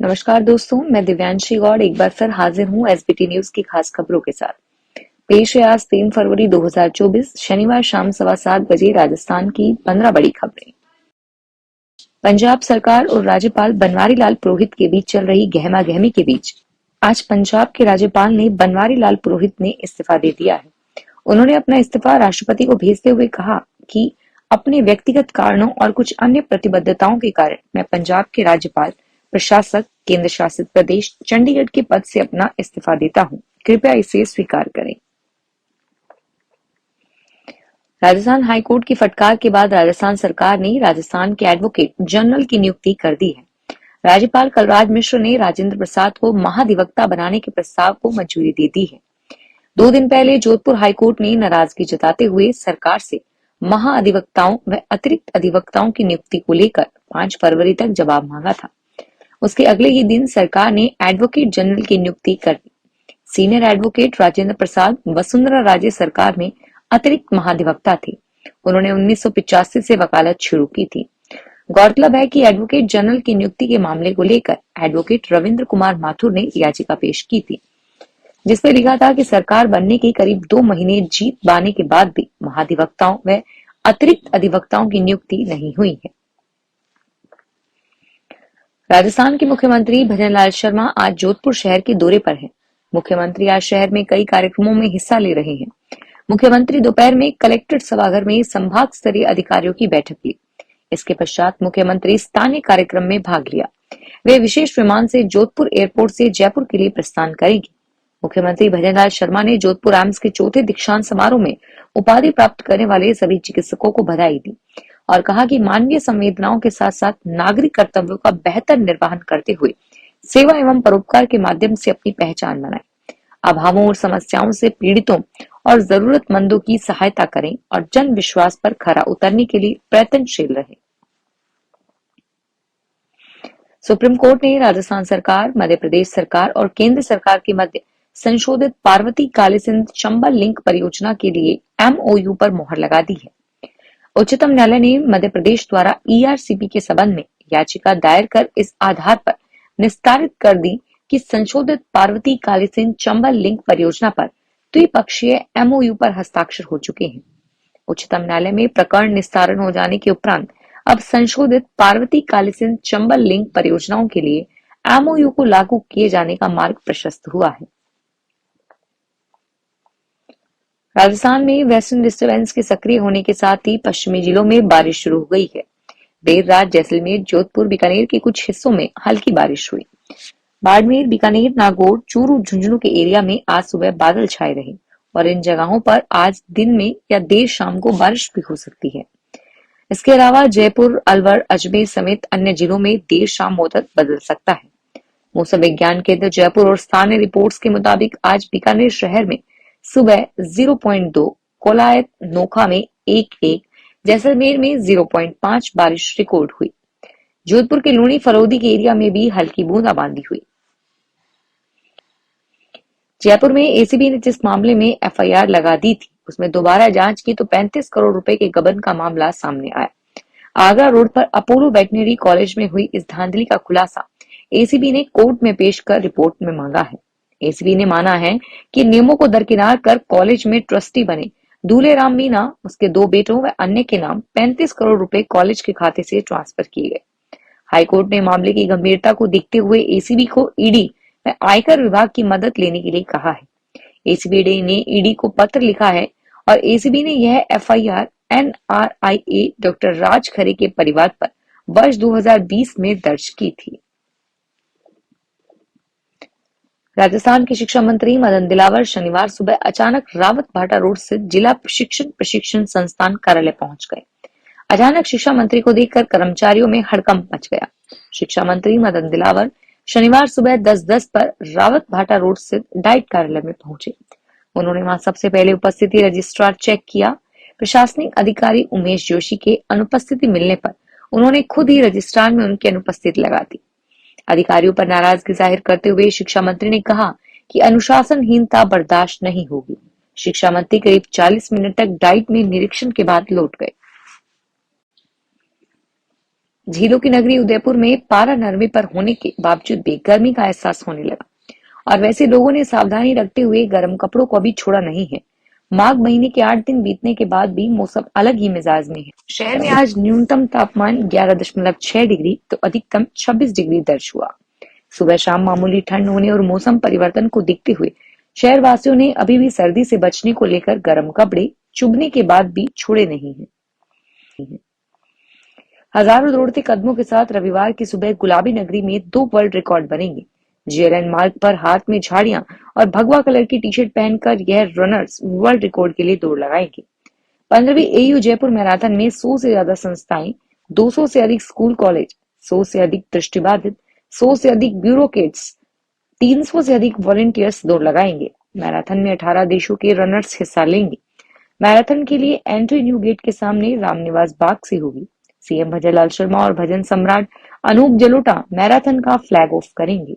नमस्कार दोस्तों, मैं दिव्यांशी गौड़ एक बार फिर हाजिर हूँ एसबीटी न्यूज की खास खबरों के साथ। पेश है आज 3 फरवरी 2024 शनिवार शाम 7:15 बजे राजस्थान की 15 बड़ी खबरें। पंजाब सरकार और राज्यपाल बनवारी लाल पुरोहित के बीच चल रही गहमागहमी के बीच आज पंजाब के राज्यपाल ने बनवारी लाल पुरोहित ने इस्तीफा दे दिया है। उन्होंने अपना इस्तीफा राष्ट्रपति को भेजते हुए कहा कि अपने व्यक्तिगत कारणों और कुछ अन्य प्रतिबद्धताओं के कारण मैं पंजाब के राज्यपाल प्रशासक केंद्र शासित प्रदेश चंडीगढ़ के पद से अपना इस्तीफा देता हूं, कृपया इसे स्वीकार करें। राजस्थान हाईकोर्ट की फटकार के बाद राजस्थान सरकार ने राजस्थान के एडवोकेट जनरल की नियुक्ति कर दी है। राज्यपाल कलराज मिश्र ने राजेंद्र प्रसाद को महाधिवक्ता बनाने के प्रस्ताव को मंजूरी दे दी है। 2 दिन पहले जोधपुर हाईकोर्ट ने नाराजगी जताते हुए सरकार से महाअधिवक्ताओं व अतिरिक्त अधिवक्ताओं की नियुक्ति को लेकर 5 फरवरी तक जवाब मांगा था। उसके अगले ही दिन सरकार ने एडवोकेट जनरल की नियुक्ति कर दी। सीनियर एडवोकेट राजेंद्र प्रसाद वसुंधरा राजे सरकार में अतिरिक्त महाधिवक्ता थे। उन्होंने 1985 से वकालत शुरू की थी। गौरतलब है कि एडवोकेट जनरल की नियुक्ति के मामले को लेकर एडवोकेट रविंद्र कुमार माथुर ने याचिका पेश की थी, जिसमें लिखा था कि सरकार बनने के करीब 2 महीने जीत पाने के बाद भी महाधिवक्ताओं व अतिरिक्त अधिवक्ताओं की नियुक्ति नहीं हुई है। राजस्थान के मुख्यमंत्री भजनलाल शर्मा आज जोधपुर शहर के दौरे पर हैं। मुख्यमंत्री आज शहर में कई कार्यक्रमों में हिस्सा ले रहे हैं। मुख्यमंत्री दोपहर में कलेक्ट्रेट सभागार में संभाग स्तरीय अधिकारियों की बैठक ली। इसके पश्चात मुख्यमंत्री स्थानीय कार्यक्रम में भाग लिया। वे विशेष विमान से जोधपुर एयरपोर्ट से जयपुर के लिए प्रस्थान करेंगे। मुख्यमंत्री भजनलाल शर्मा ने जोधपुर एम्स के चौथे दीक्षांत समारोह में उपाधि प्राप्त करने वाले सभी चिकित्सकों को बधाई दी और कहा कि मानवीय संवेदनाओं के साथ साथ नागरिक कर्तव्यों का बेहतर निर्वहन करते हुए सेवा एवं परोपकार के माध्यम से अपनी पहचान बनाएं। अभावों और समस्याओं से पीड़ितों और जरूरतमंदों की सहायता करें और जन विश्वास पर खरा उतरने के लिए प्रयत्नशील रहें। सुप्रीम कोर्ट ने राजस्थान सरकार, मध्य प्रदेश सरकार और केंद्र सरकार के मध्य संशोधित पार्वती कालीसिंध चंबल लिंक परियोजना के लिए एमओयू पर मोहर लगा दी है। उच्चतम न्यायालय ने मध्य प्रदेश द्वारा ईआरसीपी के संबंध में याचिका दायर कर इस आधार पर निस्तारित कर दी कि संशोधित पार्वती कालीसिंध चंबल लिंक परियोजना पर द्विपक्षीय एमओयू पर हस्ताक्षर हो चुके हैं। उच्चतम न्यायालय में प्रकरण निस्तारण हो जाने के उपरांत अब संशोधित पार्वती कालीसिंध चंबल लिंक परियोजनाओं के लिए एमओयू को लागू किए जाने का मार्ग प्रशस्त हुआ है। राजस्थान में वेस्टर्न डिस्टर्बेंस के सक्रिय होने के साथ ही पश्चिमी जिलों में बारिश शुरू हो गई है। देर रात जैसलमेर, जोधपुर, बीकानेर के कुछ हिस्सों में हल्की बारिश हुई। बाड़मेर, बीकानेर, नागौर, चूरू, झुंझुनू के एरिया में आज सुबह बादल छाए रहे और इन जगहों पर आज दिन में या देर शाम को बारिश भी हो सकती है। इसके अलावा जयपुर, अलवर, अजमेर समेत अन्य जिलों में देर शाम मौसम बदल सकता है। मौसम विज्ञान केंद्र जयपुर और स्थानीय रिपोर्ट्स के मुताबिक आज बीकानेर शहर में सुबह 0.2, कोलायत नोखा में 1.1, जैसलमेर में 0.5 बारिश रिकॉर्ड हुई। जोधपुर के लूणी फलोदी के एरिया में भी हल्की बूंदाबांदी हुई। जयपुर में एसीबी ने जिस मामले में एफआईआर लगा दी थी, उसमें दोबारा जांच की तो 35 करोड़ रुपए के गबन का मामला सामने आया। आगरा रोड पर अपोलो वेटनरी कॉलेज में हुई इस धांधली का खुलासा एसीबी ने कोर्ट में पेश कर रिपोर्ट में मांगा है। एसीबी ने माना है कि नियमों को दरकिनार कर कॉलेज में ट्रस्टी बने दूल्हेराम मीना, उसके 2 बेटों व अन्य के नाम 35 करोड़ रुपए कॉलेज के खाते से ट्रांसफर किए गए। हाईकोर्ट ने मामले की गंभीरता को देखते हुए एसीबी को ईडी व आयकर विभाग की मदद लेने के लिए कहा है। एसीबी ने ईडी को पत्र लिखा है और एसीबी ने यह एफआईआर एनआरआईए डॉक्टर राज खरे के परिवार पर वर्ष 2020 में दर्ज की थी। राजस्थान के शिक्षा मंत्री मदन दिलावर शनिवार सुबह अचानक रावत भाटा रोड स्थित जिला शिक्षण प्रशिक्षण संस्थान कार्यालय पहुंच गए। अचानक शिक्षा मंत्री को देखकर कर्मचारियों में हड़कंप मच गया। शिक्षा मंत्री मदन दिलावर शनिवार सुबह 10:10 पर रावत भाटा रोड स्थित डाइट कार्यालय में पहुंचे। उन्होंने वहां सबसे पहले उपस्थिति रजिस्ट्रार चेक किया। प्रशासनिक अधिकारी उमेश जोशी के अनुपस्थिति मिलने पर उन्होंने खुद ही रजिस्ट्रार में उनकी अनुपस्थिति लगा दी। अधिकारियों पर नाराजगी जाहिर करते हुए शिक्षा मंत्री ने कहा कि अनुशासनहीनता बर्दाश्त नहीं होगी। शिक्षा मंत्री करीब 40 मिनट तक डाइट में निरीक्षण के बाद लौट गए। झीलों की नगरी उदयपुर में पारा नरमी पर होने के बावजूद भी गर्मी का एहसास होने लगा और वैसे लोगों ने सावधानी रखते हुए गर्म कपड़ों को अभी छोड़ा नहीं है। माघ महीने के 8 दिन बीतने के बाद भी मौसम अलग ही मिजाज में है। शहर में आज न्यूनतम तापमान 11.6 डिग्री तो अधिकतम 26 डिग्री दर्ज हुआ। सुबह शाम मामूली ठंड होने और मौसम परिवर्तन को देखते हुए शहर वासियों ने अभी भी सर्दी से बचने को लेकर गर्म कपड़े चुभने के बाद भी छोड़े नहीं हैं। हजारों दौड़ते कदमों के साथ रविवार की सुबह गुलाबी नगरी में 2 वर्ल्ड रिकॉर्ड बनेंगे। जेएलएन मार्ग पर हाथ में झाड़ियां और भगवा कलर की टी-शर्ट पहनकर यह रनर्स वर्ल्ड रिकॉर्ड के लिए दौड़ लगाएंगे। 15वीं एयू जयपुर मैराथन में 100 से ज्यादा संस्थाएं, 200 से अधिक स्कूल कॉलेज, 100 से अधिक दृष्टिबाधित, 100 से अधिक ब्यूरोक्रेट्स, 300 से अधिक वॉलंटियर्स दौड़ लगाएंगे। मैराथन में 18 देशों के रनर्स हिस्सा लेंगे। मैराथन के लिए एंट्री न्यू गेट के सामने रामनिवास बाग से होगी। सीएम भजनलाल शर्मा और भजन सम्राट अनूप जलोटा मैराथन का फ्लैग ऑफ करेंगे।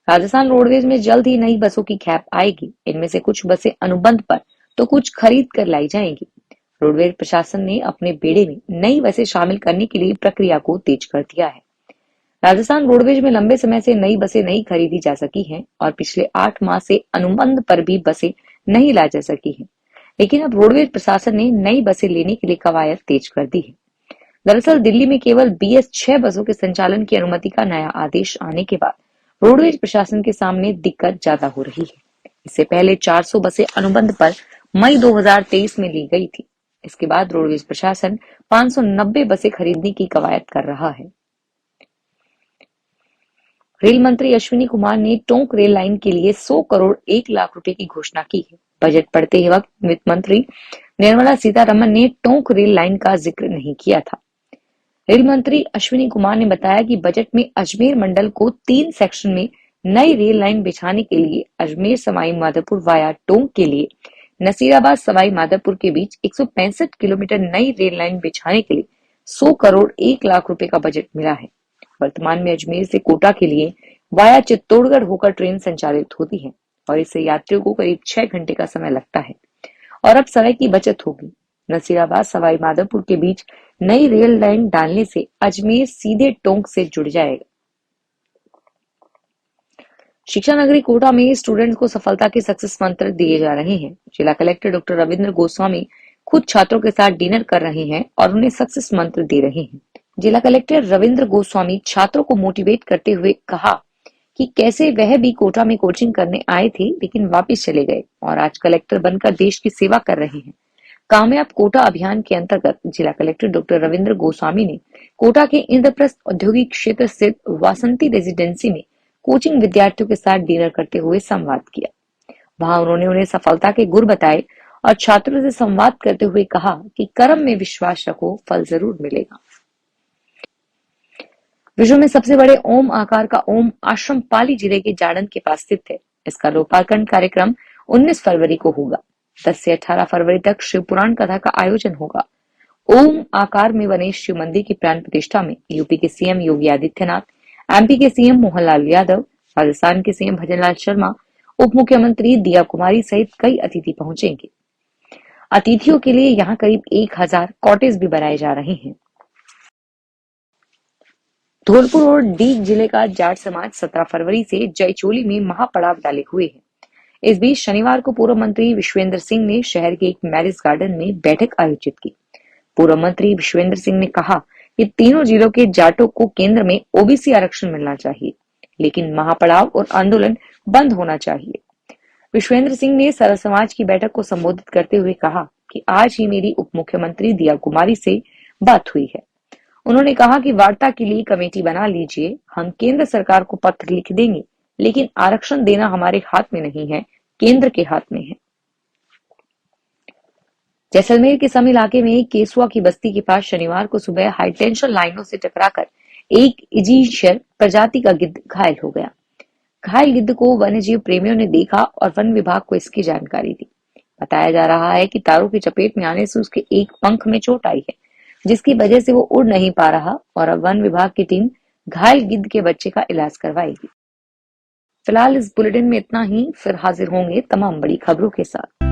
राजस्थान रोडवेज में जल्द ही नई बसों की खेप आएगी। इनमें से कुछ बसें अनुबंध पर तो कुछ खरीद कर लाई जाएंगी। रोडवेज प्रशासन ने अपने बेड़े में नई बसें शामिल करने के लिए प्रक्रिया को तेज कर दिया है। राजस्थान रोडवेज में लंबे समय से नई बसें नहीं खरीदी जा सकी हैं और पिछले 8 माह से अनुबंध पर भी बसें नहीं लाई जा सकी हैं। लेकिन अब रोडवेज प्रशासन ने नई बसें लेने के लिए कवायद तेज कर दी है। दरअसल दिल्ली में केवल BS6 बसों के संचालन की अनुमति का नया आदेश आने के बाद रोडवेज प्रशासन के सामने दिक्कत ज्यादा हो रही है। इससे पहले 400 बसें अनुबंध पर मई 2023 में ली गई थी। इसके बाद रोडवेज प्रशासन 590 बसें खरीदने की कवायद कर रहा है। रेल मंत्री अश्विनी कुमार ने टोंक रेल लाइन के लिए 100 करोड़ 1 लाख रुपए की घोषणा की है। बजट पढ़ते ही वक्त वित्त मंत्री निर्मला सीतारमण ने टोंक रेल लाइन का जिक्र नहीं किया था। रेल मंत्री अश्विनी कुमार ने बताया कि बजट में अजमेर मंडल को 3 सेक्शन में नई रेल लाइन बिछाने के लिए अजमेर सवाई माधोपुर वाया टोंक के लिए नसीराबाद सवाई माधोपुर के बीच 165 किलोमीटर नई रेल लाइन बिछाने के लिए 100 करोड़ 1 लाख रुपए का बजट मिला है। वर्तमान में अजमेर से कोटा के लिए वाया चित्तौड़गढ़ होकर ट्रेन संचालित होती है और इससे यात्रियों को करीब 6 घंटे का समय लगता है और अब समय की बचत होगी। नसीराबाद सवाई माधोपुर के बीच नई रेल लाइन डालने से अजमेर सीधे टोंक से जुड़ जाएगा। शिक्षा नगरी कोटा में स्टूडेंट्स को सफलता के सक्सेस मंत्र दिए जा रहे हैं। जिला कलेक्टर डॉक्टर रविंद्र गोस्वामी खुद छात्रों के साथ डिनर कर रहे हैं और उन्हें सक्सेस मंत्र दे रहे हैं। जिला कलेक्टर रविंद्र गोस्वामी छात्रों को मोटिवेट करते हुए कहा कि कैसे वह भी कोटा में कोचिंग करने आए थे लेकिन वापस चले गए और आज कलेक्टर बनकर देश की सेवा कर रहे हैं। कामयाब कोटा अभियान के अंतर्गत जिला कलेक्टर डॉक्टर रविंद्र गोस्वामी ने कोटा के इंद्रप्रस्थ औद्योगिक क्षेत्र स्थित वासंती रेजिडेंसी में कोचिंग विद्यार्थियों के साथ डिनर करते हुए संवाद किया। वहां उन्होंने उन्हें सफलता के गुर बताए और छात्रों से संवाद करते हुए कहा कि कर्म में विश्वास रखो, फल जरूर मिलेगा। विश्व में सबसे बड़े ओम आकार का ओम आश्रम पाली जिले के जाडन के पास स्थित है। इसका लोकार्पण कार्यक्रम 19 फरवरी को होगा। 10 से 18 फरवरी तक शिव पुराण कथा का आयोजन होगा। ओम आकार में बने शिव मंदिर की प्राण प्रतिष्ठा में यूपी के सीएम योगी आदित्यनाथ, एमपी के सीएम मोहनलाल यादव, राजस्थान के सीएम भजनलाल शर्मा, उप मुख्यमंत्री दिया कुमारी सहित कई अतिथि पहुंचेंगे। अतिथियों के लिए यहाँ करीब 1000 कॉटेज भी बनाए जा रहे हैं। धौलपुर और दीग जिले का जाट समाज 17 फरवरी से जयचोली में महापड़ाव डाले हुए है। इस बीच शनिवार को पूर्व मंत्री विश्वेंद्र सिंह ने शहर के एक मैरिज गार्डन में बैठक आयोजित की। पूर्व मंत्री विश्वेंद्र सिंह ने कहा कि तीनों जिलों के जाटों को केंद्र में ओबीसी आरक्षण मिलना चाहिए, लेकिन महापड़ाव और आंदोलन बंद होना चाहिए। विश्वेंद्र सिंह ने सरल समाज की बैठक को संबोधित करते हुए कहा कि आज ही मेरी उप मुख्यमंत्री दिया कुमारी से बात हुई है। उन्होंने कहा कि वार्ता के लिए कमेटी बना लीजिए, हम केंद्र सरकार को पत्र लिख देंगे, लेकिन आरक्षण देना हमारे हाथ में नहीं है, केंद्र के हाथ में है। जैसलमेर के सम इलाके में केसुआ की बस्ती के पास शनिवार को सुबह हाईटेंशन लाइनों से टकराकर एक इजीशर प्रजाति का गिद्ध घायल हो गया। घायल गिद्ध को वन्यजीव प्रेमियों ने देखा और वन विभाग को इसकी जानकारी दी। बताया जा रहा है कि तारों की चपेट में आने से उसके एक पंख में चोट आई है, जिसकी वजह से वो उड़ नहीं पा रहा और अब वन विभाग की टीम घायल गिद्ध के बच्चे का इलाज करवाएगी। फिलहाल इस बुलेटिन में इतना ही, फिर हाजिर होंगे तमाम बड़ी खबरों के साथ।